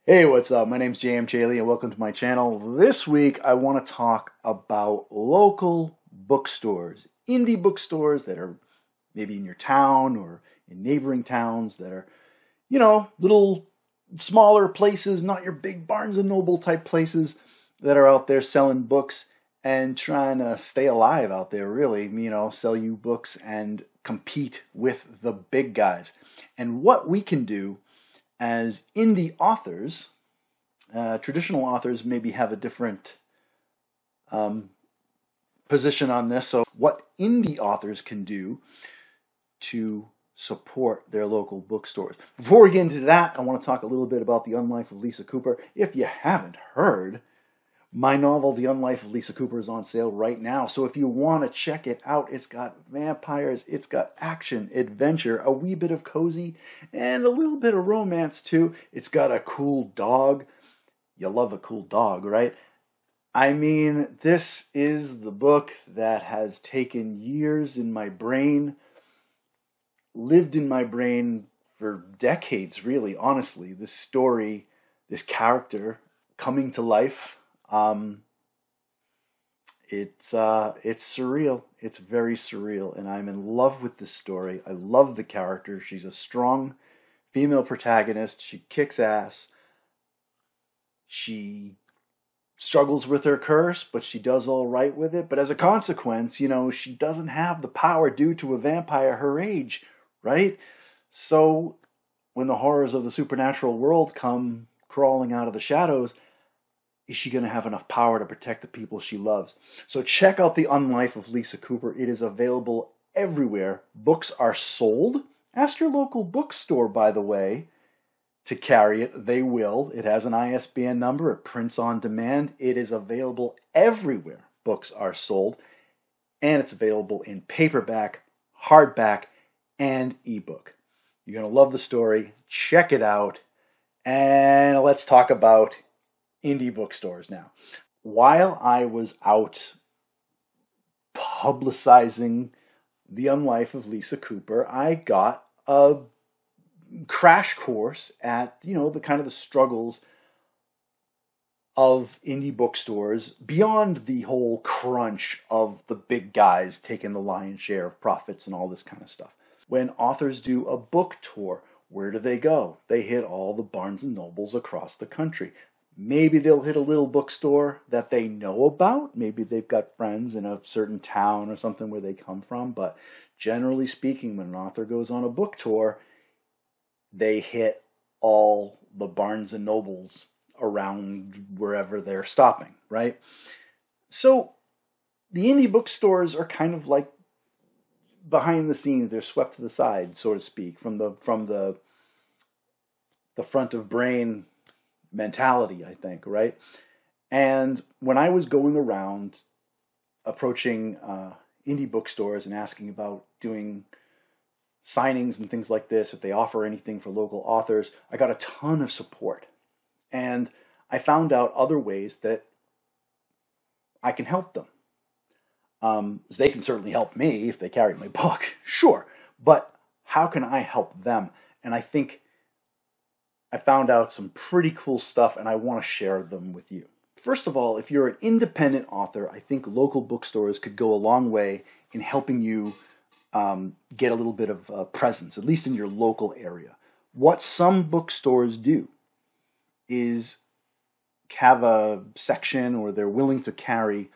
Hey, what's up? My name's JM Chaley and welcome to my channel. This week I want to talk about local bookstores, indie bookstores that are maybe in your town or in neighboring towns that are, little smaller places, not your big Barnes and Noble type places that are out there selling books and trying to stay alive out there, really, sell you books and compete with the big guys. And what we can do as indie authors, traditional authors maybe have a different position on this. So, what indie authors can do to support their local bookstores. Before we get into that, I want to talk a little bit about The Unlife of Lisa Cooper. If you haven't heard, my novel, The Unlife of Lisa Cooper, is on sale right now. So if you want to check it out, it's got vampires, it's got action, adventure, a wee bit of cozy, and a little bit of romance too. It's got a cool dog. You love a cool dog, right? I mean, this is the book that has taken years in my brain, lived in my brain for decades, really, honestly. This story, this character coming to life. It's surreal. It's very surreal, and I'm in love with this story. I love the character. She's a strong female protagonist. She kicks ass. She struggles with her curse, but she does all right with it. But as a consequence, she doesn't have the power due to a vampire her age, right? So when the horrors of the supernatural world come crawling out of the shadows, is she going to have enough power to protect the people she loves? So check out The Unlife of Lisa Cooper. It is available everywhere. Books are sold. Ask your local bookstore, by the way, to carry it. They will. It has an ISBN number. It prints on demand. It is available everywhere books are sold. And it's available in paperback, hardback, and ebook. You're going to love the story. Check it out. And let's talk about indie bookstores now. While I was out publicizing The Unlife of Lisa Cooper, I got a crash course at, the kind of the struggles of indie bookstores beyond the whole crunch of the big guys taking the lion's share of profits and all this kind of stuff. When authors do a book tour, where do they go? They hit all the Barnes and Nobles across the country. Maybe they'll hit a little bookstore that they know about. Maybe they've got friends in a certain town or something where they come from. But generally speaking, when an author goes on a book tour, they hit all the Barnes and Nobles around wherever they're stopping, right? So the indie bookstores are kind of like behind the scenes. They're swept to the side, so to speak, from the front of brain mentality, I think, right? And when I was going around approaching indie bookstores and asking about doing signings and things like this, if they offer anything for local authors, I got a ton of support. And I found out other ways that I can help them. They can certainly help me if they carry my book, sure. But how can I help them? And I think I found out some pretty cool stuff, and I want to share them with you. First of all, if you're an independent author, I think local bookstores could go a long way in helping you get a little bit of presence, at least in your local area. What some bookstores do is have a section, or they're willing to carry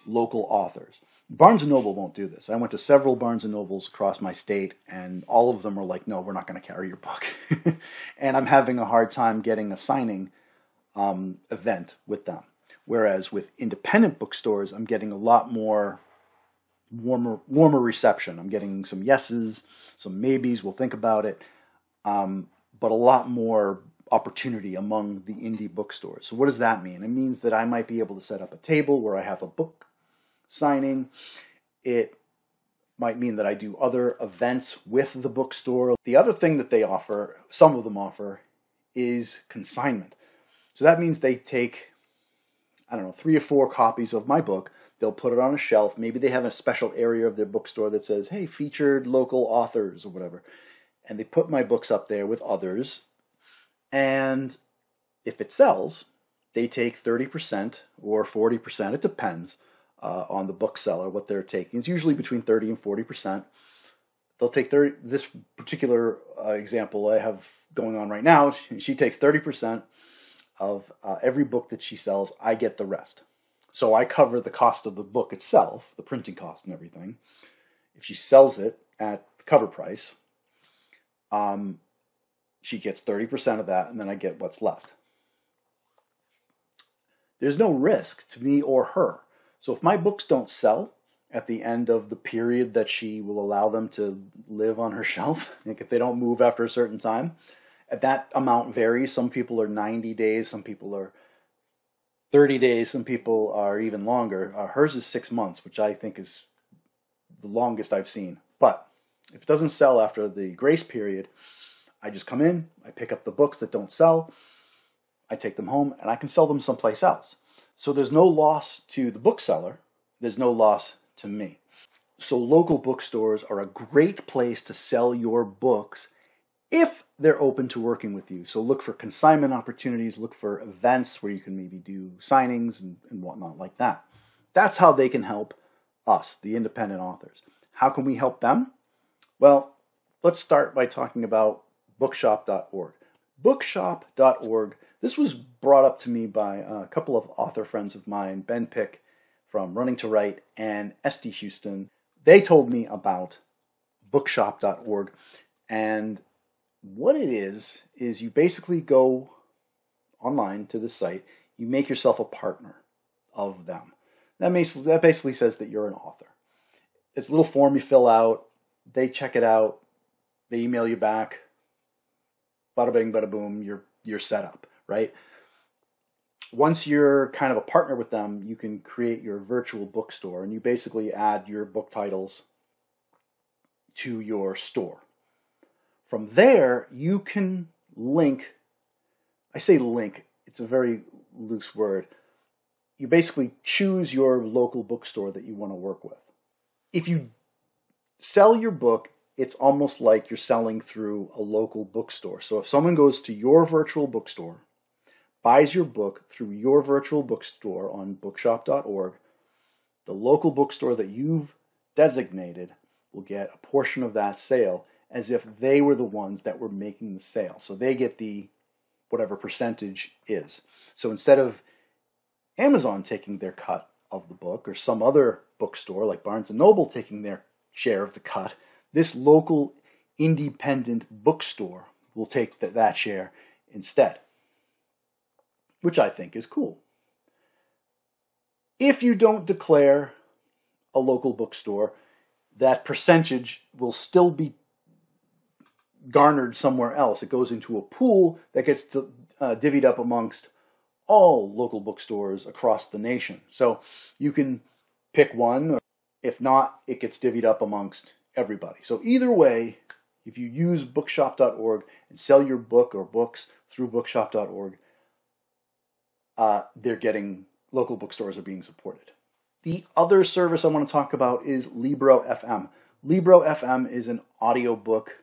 local authors. Barnes & Noble won't do this. I went to several Barnes & Nobles across my state, and all of them are like, no, we're not going to carry your book. And I'm having a hard time getting a signing event with them. Whereas with independent bookstores, I'm getting a lot more warmer reception. I'm getting some yeses, some maybes, we'll think about it, but a lot more opportunity among the indie bookstores. So what does that mean? It means that I might be able to set up a table where I have a book signing. It might mean that I do other events with the bookstore. The other thing that they offer, some of them offer, is consignment. So that means they take, 3 or 4 copies of my book. They'll put it on a shelf. Maybe they have a special area of their bookstore that says, hey, featured local authors or whatever. And they put my books up there with others. And if it sells, they take 30% or 40%, it depends on the bookseller, what they're taking. It's usually between 30 and 40%. They'll take 30, this particular example I have going on right now, she takes 30% of every book that she sells. I get the rest. So I cover the cost of the book itself, the printing cost and everything. If she sells it at cover price, she gets 30% of that, and then I get what's left. There's no risk to me or her. So if my books don't sell at the end of the period that she will allow them to live on her shelf, like if they don't move after a certain time, that amount varies. Some people are 90 days, some people are 30 days, some people are even longer. Hers is 6 months, which I think is the longest I've seen. But if it doesn't sell after the grace period, I just come in, I pick up the books that don't sell, I take them home, and I can sell them someplace else. So there's no loss to the bookseller, there's no loss to me. So local bookstores are a great place to sell your books if they're open to working with you. So look for consignment opportunities, look for events where you can maybe do signings and whatnot like that. That's how they can help us, the independent authors. How can we help them? Well, let's start by talking about bookshop.org. Bookshop.org, this was brought up to me by a couple of author friends of mine, Ben Pick from Running to Write and Esty Houston. They told me about bookshop.org, and what it is you basically go online to the site, you make yourself a partner of them. That basically says that you're an author. It's a little form you fill out, they check it out, they email you back, bada bing, bada boom, you're set up, right? Once you're kind of a partner with them, you can create your virtual bookstore, and you basically add your book titles to your store. From there, you can link, I say link, it's a very loose word. You basically choose your local bookstore that you want to work with. If you sell your book, it's almost like you're selling through a local bookstore. So if someone goes to your virtual bookstore, buys your book through your virtual bookstore on bookshop.org, the local bookstore that you've designated will get a portion of that sale as if they were the ones that were making the sale. So they get the whatever percentage is. So instead of Amazon taking their cut of the book, or some other bookstore like Barnes & Noble taking their share of the cut, this local independent bookstore will take that share instead, which I think is cool. If you don't declare a local bookstore, that percentage will still be garnered somewhere else. It goes into a pool that gets divvied up amongst all local bookstores across the nation. So you can pick one, or if not, it gets divvied up amongst everybody. So either way, if you use bookshop.org and sell your book or books through bookshop.org, local bookstores are being supported. The other service I want to talk about is Libro FM. Libro FM is an audiobook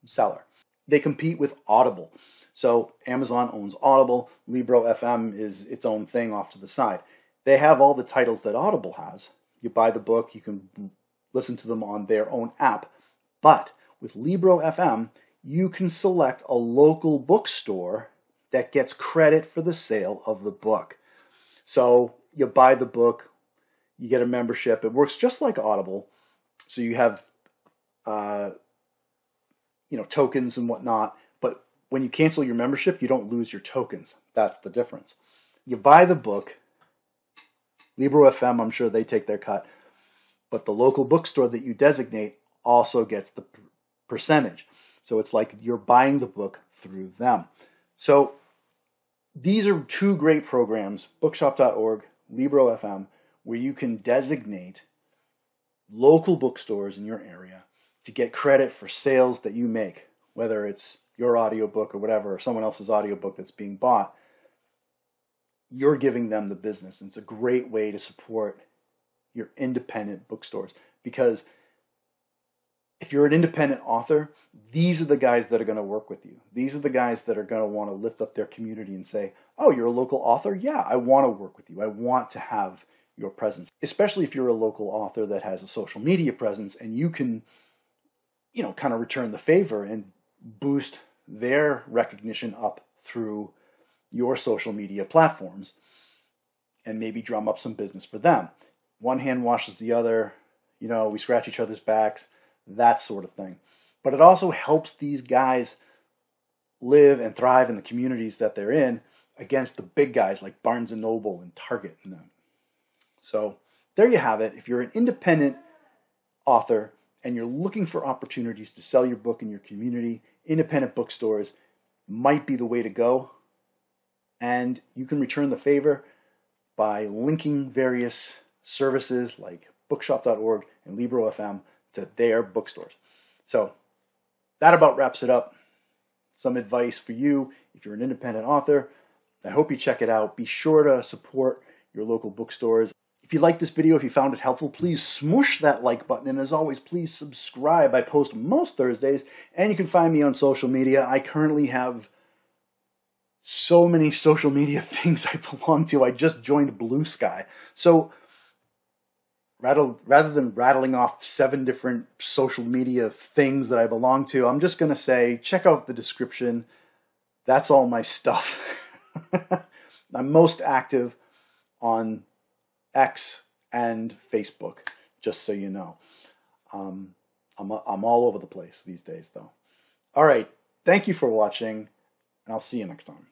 seller. They compete with Audible. So Amazon owns Audible. Libro FM is its own thing off to the side. They have all the titles that Audible has. You buy the book, you can listen to them on their own app. But with Libro FM, you can select a local bookstore that gets credit for the sale of the book. So you buy the book, you get a membership. It works just like Audible. So you have tokens and whatnot. But when you cancel your membership, you don't lose your tokens. That's the difference. You buy the book. Libro FM, I'm sure they take their cut. But the local bookstore that you designate also gets the percentage. So it's like you're buying the book through them. So these are two great programs, bookshop.org, Libro FM, where you can designate local bookstores in your area to get credit for sales that you make, whether it's your audiobook or whatever, or someone else's audiobook that's being bought. You're giving them the business. And it's a great way to support your independent bookstores, because if you're an independent author, these are the guys that are going to work with you. These are the guys that are going to want to lift up their community and say, oh, you're a local author? Yeah, I want to work with you. I want to have your presence, especially if you're a local author that has a social media presence and you can, kind of return the favor and boost their recognition up through your social media platforms and maybe drum up some business for them. One hand washes the other, we scratch each other's backs, that sort of thing. But it also helps these guys live and thrive in the communities that they're in against the big guys like Barnes & Noble and Target and them. So there you have it. If you're an independent author and you're looking for opportunities to sell your book in your community, independent bookstores might be the way to go. And you can return the favor by linking various services like bookshop.org and Libro.fm to their bookstores. So that about wraps it up. Some advice for you if you're an independent author. I hope you check it out. Be sure to support your local bookstores. If you liked this video, if you found it helpful, please smoosh that like button. And as always, please subscribe. I post most Thursdays, and you can find me on social media. I currently have so many social media things I belong to. I just joined Blue Sky. So rather than rattling off 7 different social media things that I belong to, I'm just going to say, check out the description. That's all my stuff. I'm most active on X and Facebook, just so you know. I'm all over the place these days, though. All right. Thank you for watching, and I'll see you next time.